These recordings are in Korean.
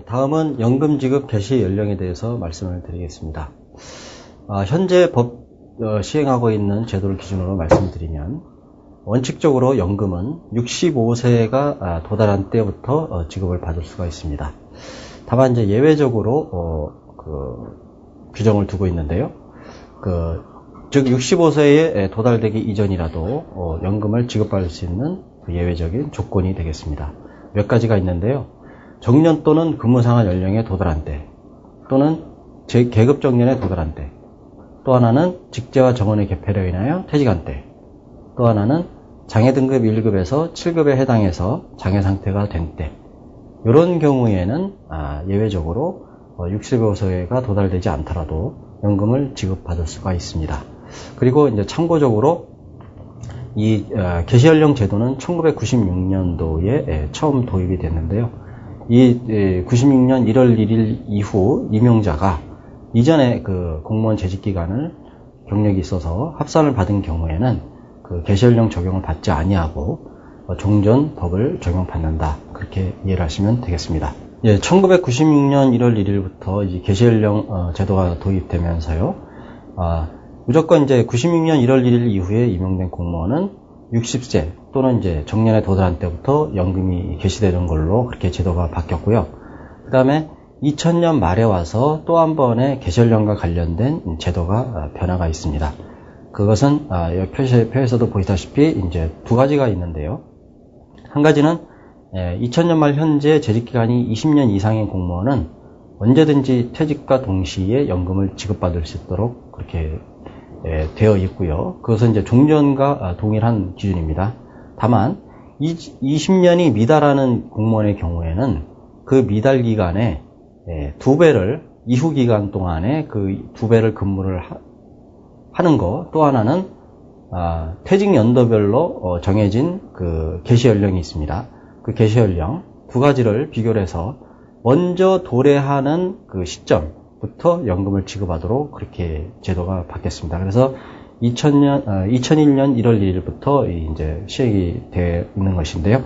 다음은 연금 지급 개시 연령에 대해서 말씀을 드리겠습니다. 현재 법 시행하고 있는 제도를 기준으로 말씀드리면 원칙적으로 연금은 65세가 도달한 때부터 지급을 받을 수가 있습니다. 다만 이제 예외적으로 규정을 두고 있는데요. 즉 65세에 도달되기 이전이라도 연금을 지급받을 수 있는 예외적인 조건이 되겠습니다. 몇 가지가 있는데요. 정년 또는 근무상한 연령에 도달한 때, 또는 계급 정년에 도달한 때, 또 하나는 직제와 정원의 개폐로 인하여 퇴직한 때, 또 하나는 장애 등급 1급에서 7급에 해당해서 장애 상태가 된 때, 이런 경우에는 예외적으로 65세가 도달되지 않더라도 연금을 지급받을 수가 있습니다. 그리고 이제 참고적으로 이 개시연령 제도는 1996년도에 처음 도입이 됐는데요. 이 96년 1월 1일 이후 임용자가 이전에 공무원 재직 기간을 경력이 있어서 합산을 받은 경우에는 개시연령 적용을 받지 아니하고 종전 법을 적용받는다, 그렇게 이해를 하시면 되겠습니다. 1996년 1월 1일부터 이 개시연령 제도가 도입되면서요, 무조건 이제 96년 1월 1일 이후에 임용된 공무원은 60세 또는 이제 정년에 도달한 때부터 연금이 개시되는 걸로 그렇게 제도가 바뀌었고요. 그 다음에 2000년 말에 와서 또 한 번의 개시연령과 관련된 제도가 변화가 있습니다. 그것은 여기 표에서도 보시다시피 이제 두 가지가 있는데요. 한 가지는 2000년 말 현재 재직기간이 20년 이상인 공무원은 언제든지 퇴직과 동시에 연금을 지급받을 수 있도록 그렇게 되어 있고요. 그것은 이제 종전과 동일한 기준입니다. 다만 20년이 미달하는 공무원의 경우에는 그 미달 기간에 두 배를 이후 기간 동안에 그 두 배를 근무를 하는 거, 또 하나는 퇴직 연도별로 정해진 개시 연령이 있습니다. 그 개시 연령 두 가지를 비교를 해서 먼저 도래하는 시점부터 연금을 지급하도록 그렇게 제도가 바뀌었습니다. 그래서 2001년 1월 1일부터 이제 시행이 되어 있는 것인데요.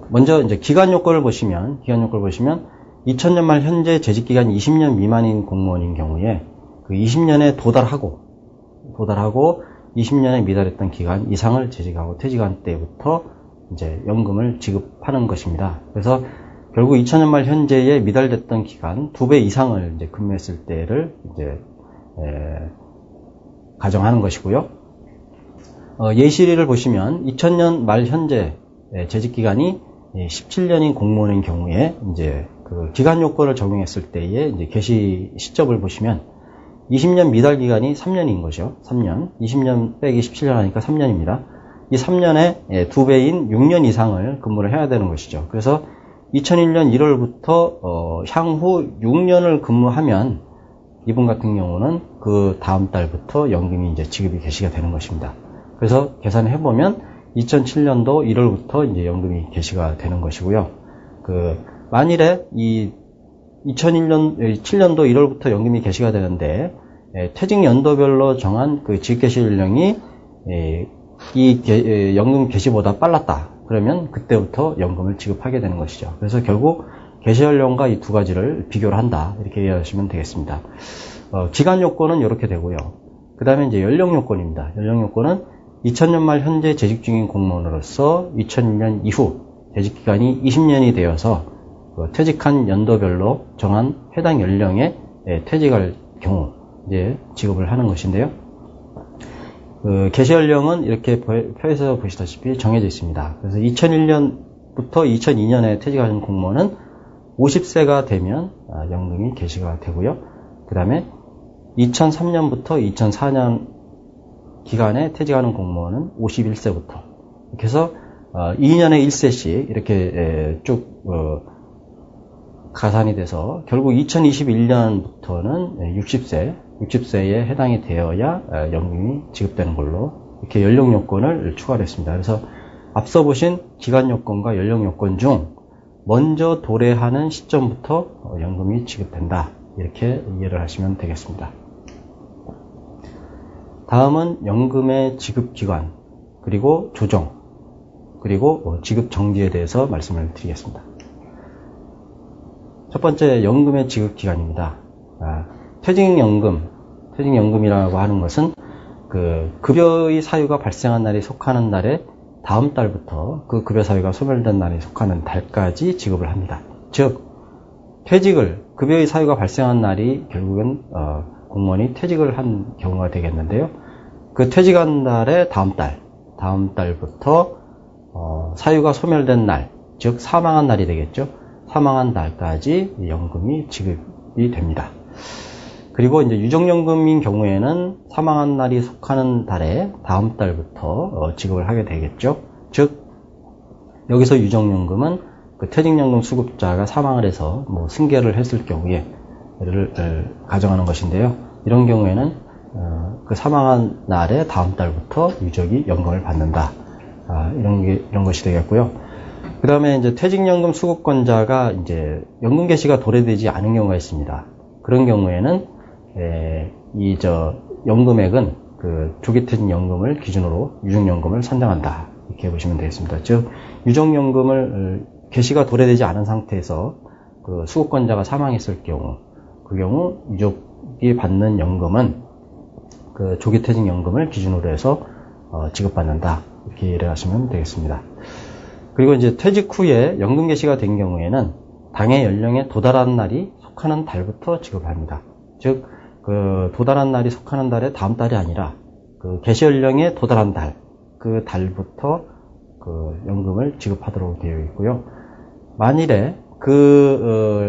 먼저 이제 기간 요건을 보시면 2000년 말 현재 재직 기간이 20년 미만인 공무원인 경우에 20년에 도달하고 20년에 미달했던 기간 이상을 재직하고 퇴직한 때부터 이제 연금을 지급하는 것입니다. 그래서 결국 2000년 말 현재에 미달됐던 기간 2배 이상을 이제 근무했을 때를 이제 가정하는 것이고요. 예시를 보시면 2000년 말 현재 재직 기간이 17년인 공무원인 경우에 이제 기간 요건을 적용했을 때의 이제 개시 시점을 보시면 20년 미달 기간이 3년인 거죠. 3년. 20년 빼기 17년 하니까 3년입니다. 이 3년에 2배인 6년 이상을 근무를 해야 되는 것이죠. 그래서 2001년 1월부터 향후 6년을 근무하면 이분 같은 경우는 그 다음 달부터 연금이 이제 지급이 개시가 되는 것입니다. 그래서 계산을 해보면 2007년도 1월부터 이제 연금이 개시가 되는 것이고요. 만일에 이 2007년도 1월부터 연금이 개시가 되는데 퇴직 연도별로 정한 지급 개시 연령이 이 연금 개시보다 빨랐다. 그러면 그때부터 연금을 지급하게 되는 것이죠. 그래서 결국 개시 연령과 이 두 가지를 비교를 한다, 이렇게 이해하시면 되겠습니다. 기간 요건은 이렇게 되고요. 그 다음에 이제 연령 요건입니다. 연령 요건은 2000년 말 현재 재직 중인 공무원으로서 2002년 이후 재직 기간이 20년이 되어서 퇴직한 연도별로 정한 해당 연령에 퇴직할 경우 이제 지급을 하는 것인데요. 개시 연령은 이렇게 표에서 보시다시피 정해져 있습니다. 그래서 2001년부터 2002년에 퇴직하는 공무원은 50세가 되면 연금이 개시가 되고요. 그 다음에 2003년부터 2004년 기간에 퇴직하는 공무원은 51세부터 이렇게 해서 2년에 1세씩 이렇게 쭉 가산이 돼서 결국 2021년부터는 60세에 해당이 되어야 연금이 지급되는 걸로 이렇게 연령 요건을 추가를 했습니다. 그래서 앞서 보신 기간 요건과 연령 요건 중 먼저 도래하는 시점부터 연금이 지급된다, 이렇게 이해를 하시면 되겠습니다. 다음은 연금의 지급 기간, 그리고 조정, 그리고 지급 정지에 대해서 말씀을 드리겠습니다. 첫 번째 연금의 지급 기간입니다. 퇴직연금이라고 하는 것은 그 급여의 사유가 발생한 날이 속하는 날에 다음 달부터 그 급여 사유가 소멸된 날이 속하는 달까지 지급을 합니다. 즉 급여의 사유가 발생한 날이 결국은 공무원이 퇴직을 한 경우가 되겠는데요. 그 퇴직한 달의 다음 달부터 사유가 소멸된 날, 즉 사망한 날이 되겠죠. 사망한 달까지 연금이 지급이 됩니다. 그리고 이제 유정연금인 경우에는 사망한 날이 속하는 달에 다음 달부터 지급을 하게 되겠죠. 즉 여기서 유정연금은 그 퇴직연금 수급자가 사망을 해서 승계를 했을 경우에를 가정하는 것인데요. 이런 경우에는 그 사망한 날에 다음 달부터 유족이 연금을 받는다. 이런 것이 되겠고요. 그 다음에 이제 퇴직연금 수급권자가 이제 연금 개시가 도래되지 않은 경우가 있습니다. 그런 경우에는 연금액은 그 조기퇴직연금을 기준으로 유정연금을 선정한다. 이렇게 보시면 되겠습니다. 즉 유정연금을 개시가 도래되지 않은 상태에서 그 수급권자가 사망했을 경우, 그 경우 유족이 받는 연금은 그 조기퇴직연금을 기준으로 해서 지급받는다. 이렇게 이해를 하시면 되겠습니다. 그리고 이제 퇴직 후에 연금 개시가 된 경우에는 당해 연령에 도달한 날이 속하는 달부터 지급합니다. 즉, 그 도달한 날이 속하는 달에 다음 달이 아니라 그 개시 연령에 도달한 달, 그 달부터 그 연금을 지급하도록 되어 있고요. 만일에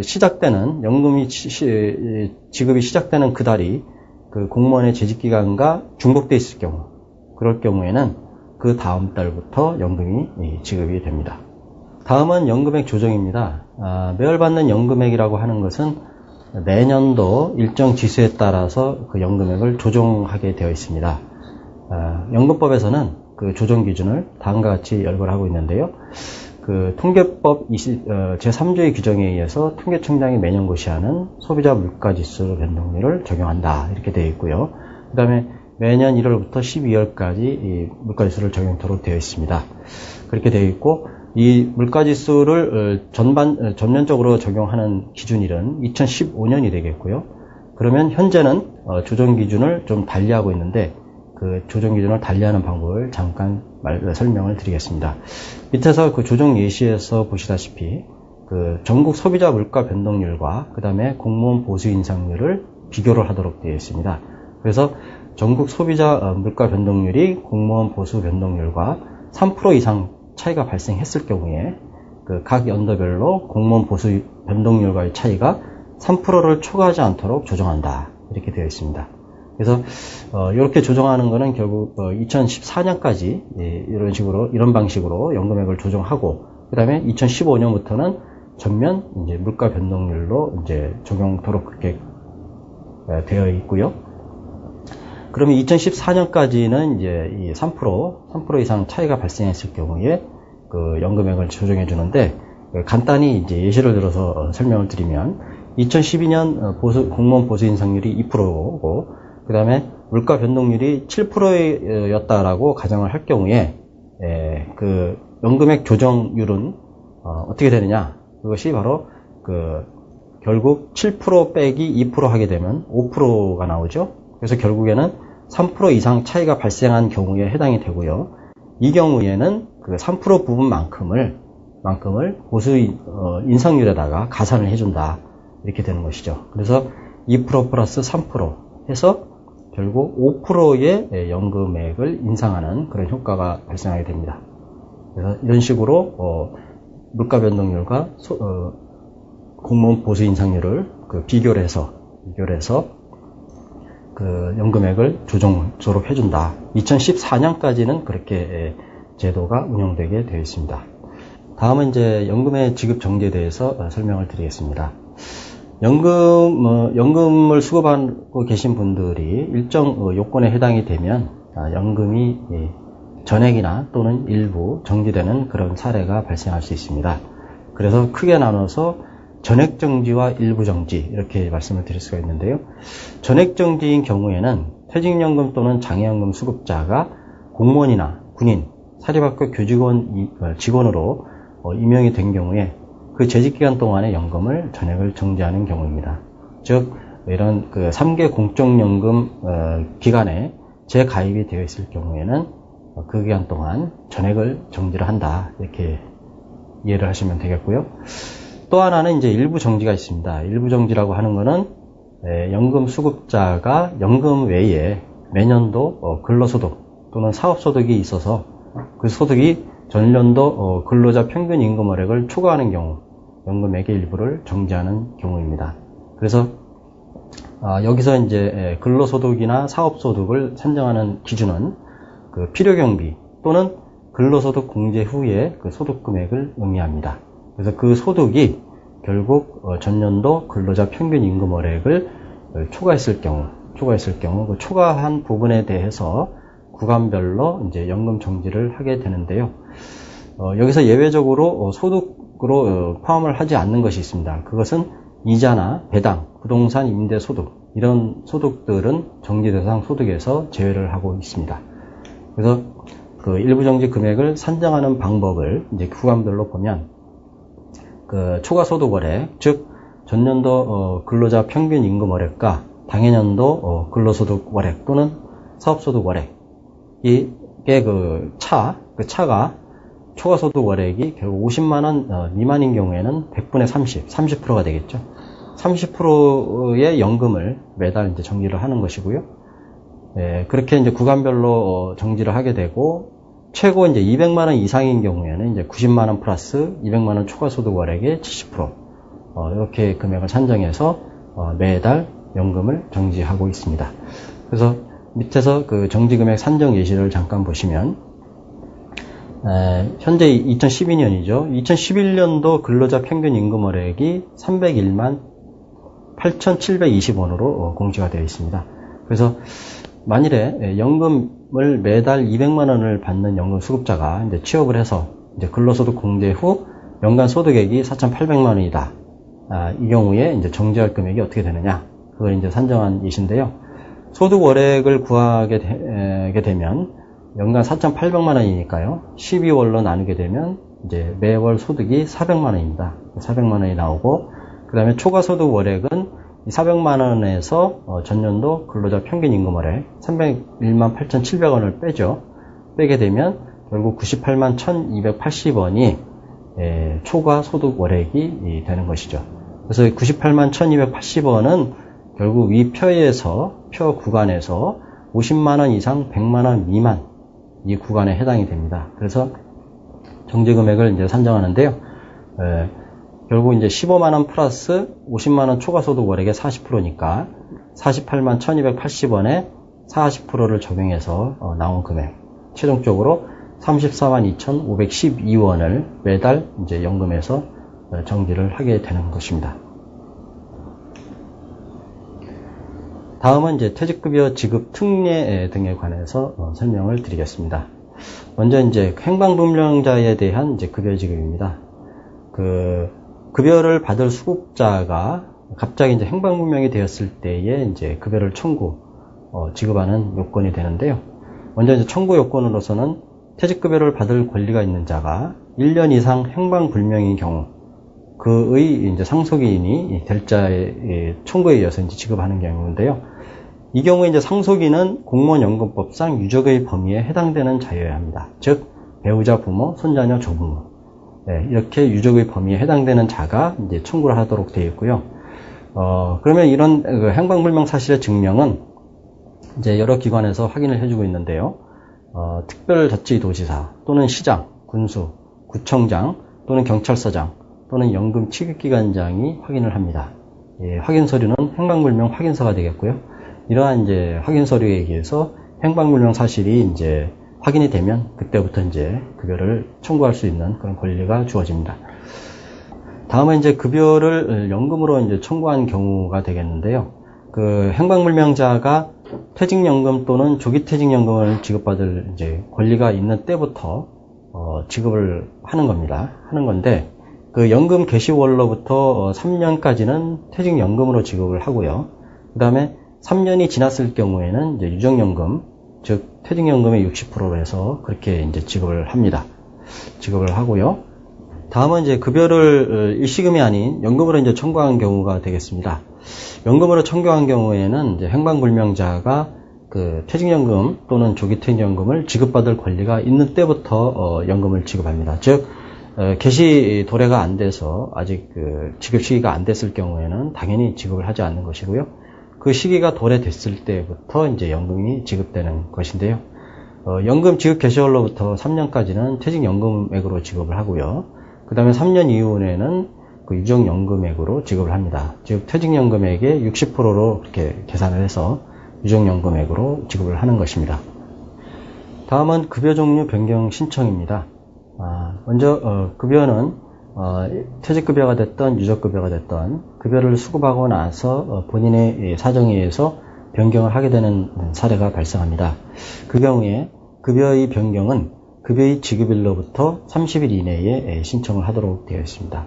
시작되는 연금이 지급이 시작되는 그 달이 그 공무원의 재직기간과 중복되어 있을 경우, 그럴 경우에는 그 다음 달부터 연금이 지급이 됩니다. 다음은 연금액 조정입니다. 매월 받는 연금액이라고 하는 것은 내년도 일정 지수에 따라서 그 연금액을 조정하게 되어 있습니다. 연금법에서는 그 조정 기준을 다음과 같이 열거를 하고 있는데요. 그 통계법 제3조의 규정에 의해서 통계청장이 매년 고시하는 소비자 물가지수 변동률을 적용한다. 이렇게 되어 있고요. 그 다음에 매년 1월부터 12월까지 이 물가지수를 적용토록 되어 있습니다. 그렇게 되어 있고, 이 물가지수를 전면적으로 적용하는 기준일은 2015년이 되겠고요. 그러면 현재는 조정 기준을 좀 달리하고 있는데, 그 조정 기준을 달리하는 방법을 잠깐 설명을 드리겠습니다. 밑에서 그 조정 예시에서 보시다시피 그 전국 소비자 물가 변동률과 그 다음에 공무원 보수 인상률을 비교를 하도록 되어 있습니다. 그래서 전국 소비자 물가 변동률이 공무원 보수 변동률과 3% 이상 차이가 발생했을 경우에 그 각 연도별로 공무원 보수 변동률과의 차이가 3%를 초과하지 않도록 조정한다. 이렇게 되어 있습니다. 그래서 이렇게 조정하는 것은 결국 2014년까지 이런 방식으로 연금액을 조정하고, 그 다음에 2015년부터는 전면 이제 물가 변동률로 이제 적용토록 그렇게 되어 있고요. 그러면 2014년까지는 이제 이 3% 이상 차이가 발생했을 경우에 그 연금액을 조정해 주는데, 간단히 이제 예시를 들어서 설명을 드리면 2012년 공무원 보수 인상률이 2%고 그 다음에 물가 변동률이 7%였다라고 가정을 할 경우에 그 연금액 조정률은 어떻게 되느냐? 그것이 바로 그 결국 7% 빼기 2% 하게 되면 5%가 나오죠. 그래서 결국에는 3% 이상 차이가 발생한 경우에 해당이 되고요. 이 경우에는 그 3% 부분만큼을 보수 인상률에다가 가산을 해준다. 이렇게 되는 것이죠. 그래서 2% 플러스 3% 해서 결국 5%의 연금액을 인상하는 그런 효과가 발생하게 됩니다. 그래서 이런 식으로 물가 변동률과 공무원 보수 인상률을 비교를 해서 그 연금액을 조정토록 해준다. 2014년까지는 그렇게 제도가 운영되게 되어 있습니다. 다음은 이제 연금의 지급 정지에 대해서 설명을 드리겠습니다. 연금을 수급하고 계신 분들이 일정 요건에 해당이 되면 연금이 전액이나 또는 일부 정지되는 그런 사례가 발생할 수 있습니다. 그래서 크게 나눠서 전액 정지와 일부 정지 이렇게 말씀을 드릴 수가 있는데요. 전액 정지인 경우에는 퇴직연금 또는 장애연금 수급자가 공무원이나 군인, 사립학교 교직원 직원으로 임용이 된 경우에 그 재직기간 동안의 연금을 전액을 정지하는 경우입니다. 즉 이런 그 3개 공적연금 기간에 재가입이 되어 있을 경우에는 그 기간 동안 전액을 정지를 한다, 이렇게 이해를 하시면 되겠고요. 또 하나는 이제 일부 정지가 있습니다. 일부 정지라고 하는 거는 연금 수급자가 연금 외에 매년도 근로소득 또는 사업소득이 있어서 그 소득이 전년도 근로자 평균 임금월액을 초과하는 경우 연금액의 일부를 정지하는 경우입니다. 그래서 여기서 이제 근로소득이나 사업소득을 산정하는 기준은 그 필요경비 또는 근로소득 공제 후에 그 소득금액을 의미합니다. 그래서 그 소득이 결국 전년도 근로자 평균 임금월액을 초과했을 경우 그 초과한 부분에 대해서 구간별로 이제 연금 정지를 하게 되는데요. 여기서 예외적으로 소득으로 포함을 하지 않는 것이 있습니다. 그것은 이자나 배당, 부동산 임대 소득, 이런 소득들은 정지 대상 소득에서 제외를 하고 있습니다. 그래서 그 일부 정지 금액을 산정하는 방법을 이제 구간별로 보면 그 초과 소득 월액, 즉 전년도 근로자 평균 임금 월액과 당해년도 근로소득 월액 또는 사업소득 월액, 이게 그 차가 초과 소득 월액이 결국 50만 원 미만인 경우에는 100분의 30%가 되겠죠. 30%의 연금을 매달 이제 정지를 하는 것이고요. 그렇게 이제 구간별로 정지를 하게 되고, 최고 이제 200만 원 이상인 경우에는 이제 90만 원 플러스 200만 원 초과 소득 월액의 70%, 이렇게 금액을 산정해서 매달 연금을 정지하고 있습니다. 그래서 밑에서 그 정지금액 산정 예시를 잠깐 보시면, 현재 2012년이죠. 2011년도 근로자 평균 임금월액이 301만 8,720원으로 공시가 되어 있습니다. 그래서 만일에 연금을 매달 200만 원을 받는 연금 수급자가 이제 취업을 해서 이제 근로소득 공제 후 연간 소득액이 4,800만 원이다. 이 경우에 이제 정지할 금액이 어떻게 되느냐? 그걸 이제 산정한 예시인데요. 소득 월액을 구하게 되면 연간 4,800만 원이니까요. 12월로 나누게 되면 이제 매월 소득이 400만 원입니다. 400만 원이 나오고, 그 다음에 초과 소득 월액은 400만 원에서 전년도 근로자 평균 임금 월액 301만 8,700원을 빼죠. 빼게 되면 결국 98만 1,280원이 초과 소득 월액이 되는 것이죠. 그래서 98만 1,280원은 결국 위 표 구간에서 50만 원 이상 100만 원 미만 이 구간에 해당이 됩니다. 그래서 정지 금액을 이제 산정하는데요. 결국 이제 15만 원 플러스 50만 원 초과 소득 월액의 40%니까 48만 1,280원에 40%를 적용해서 나온 금액, 최종적으로 34만 2,512원을 매달 이제 연금에서 정지를 하게 되는 것입니다. 다음은 이제 퇴직급여 지급 특례 등에 관해서 설명을 드리겠습니다. 먼저 이제 행방불명자에 대한 이제 급여 지급입니다. 그 급여를 받을 수급자가 갑자기 이제 행방불명이 되었을 때에 이제 급여를 지급하는 요건이 되는데요. 먼저 이제 청구 요건으로서는 퇴직급여를 받을 권리가 있는 자가 1년 이상 행방불명인 경우 그의 이제 상속인이 될 자의 청구에 의해서 이제 지급하는 경우인데요. 이 경우에 이제 상속인은 공무원연금법상 유족의 범위에 해당되는 자여야 합니다. 즉 배우자, 부모, 손자녀, 조부모, 이렇게 유족의 범위에 해당되는 자가 이제 청구를 하도록 되어 있고요. 그러면 이런 행방불명 사실의 증명은 이제 여러 기관에서 확인을 해주고 있는데요. 특별자치도지사 또는 시장, 군수, 구청장 또는 경찰서장 또는 연금 취급기관장이 확인을 합니다. 확인 서류는 행방불명 확인서가 되겠고요. 이러한 이제 확인 서류에 의해서 행방불명 사실이 이제 확인이 되면 그때부터 이제 급여를 청구할 수 있는 그런 권리가 주어집니다. 다음은 이제 급여를 연금으로 이제 청구한 경우가 되겠는데요. 그 행방불명자가 퇴직연금 또는 조기퇴직연금을 지급받을 이제 권리가 있는 때부터 지급을 하는 겁니다. 하는 건데, 그 연금 개시월로부터 3년까지는 퇴직연금으로 지급을 하고요. 그 다음에 3년이 지났을 경우에는 이제 유정연금, 즉 퇴직연금의 60%로 해서 그렇게 이제 지급을 합니다. 지급을 하고요. 다음은 이제 급여를 일시금이 아닌 연금으로 이제 청구한 경우가 되겠습니다. 연금으로 청구한 경우에는 이제 행방불명자가 그 퇴직연금 또는 조기퇴직연금을 지급받을 권리가 있는 때부터 연금을 지급합니다. 즉 개시 도래가 안 돼서 아직 그 지급 시기가 안 됐을 경우에는 당연히 지급을 하지 않는 것이고요. 그 시기가 도래됐을 때부터 이제 연금이 지급되는 것인데요. 연금 지급 개시일로부터 3년까지는 퇴직연금액으로 지급을 하고요. 그 다음에 3년 이후에는 그 유정연금액으로 지급을 합니다. 즉 퇴직연금액의 60%로 그렇게 계산을 해서 유정연금액으로 지급을 하는 것입니다. 다음은 급여 종류 변경 신청입니다. 먼저 급여는 퇴직급여가 됐던 유족급여가 됐던 급여를 수급하고 나서 본인의 사정에 의해서 변경을 하게 되는 사례가 발생합니다. 그 경우에 급여의 변경은 급여의 지급일로부터 30일 이내에 신청을 하도록 되어 있습니다.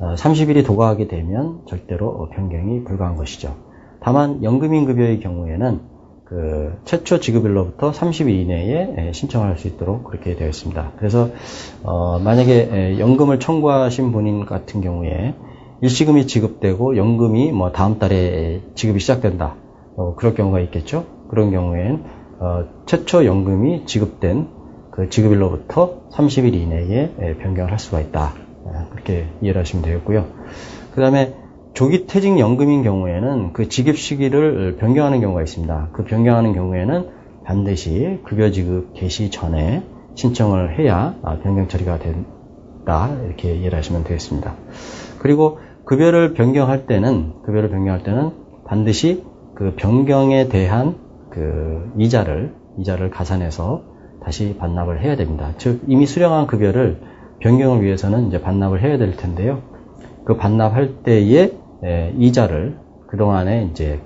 30일이 도과하게 되면 절대로 변경이 불가한 것이죠. 다만 연금인 급여의 경우에는 그 최초 지급일로부터 30일 이내에 신청을 할 수 있도록 그렇게 되어 있습니다. 그래서 만약에 연금을 청구하신 분인 같은 경우에 일시금이 지급되고 연금이 뭐 다음 달에 지급이 시작된다. 그럴 경우가 있겠죠. 그런 경우에는 최초 연금이 지급된 그 지급일로부터 30일 이내에 변경을 할 수가 있다. 그렇게 이해를 하시면 되겠고요. 그 다음에 조기퇴직연금인 경우에는 그 지급 시기를 변경하는 경우가 있습니다. 그 변경하는 경우에는 반드시 급여 지급 개시 전에 신청을 해야 변경 처리가 된다. 이렇게 이해를 하시면 되겠습니다. 그리고 급여를 변경할 때는 반드시 그 변경에 대한 그 이자를 가산해서 다시 반납을 해야 됩니다. 즉 이미 수령한 급여를 변경을 위해서는 이제 반납을 해야 될 텐데요. 그 반납할 때에 이자를 그동안에 이제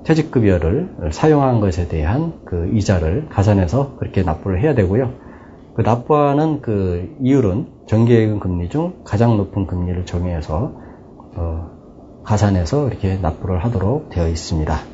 퇴직급여를 사용한 것에 대한 그 이자를 가산해서 그렇게 납부를 해야 되고요. 그 납부하는 그 이율은 정기예금 금리 중 가장 높은 금리를 정해서 가산해서 이렇게 납부를 하도록 되어 있습니다.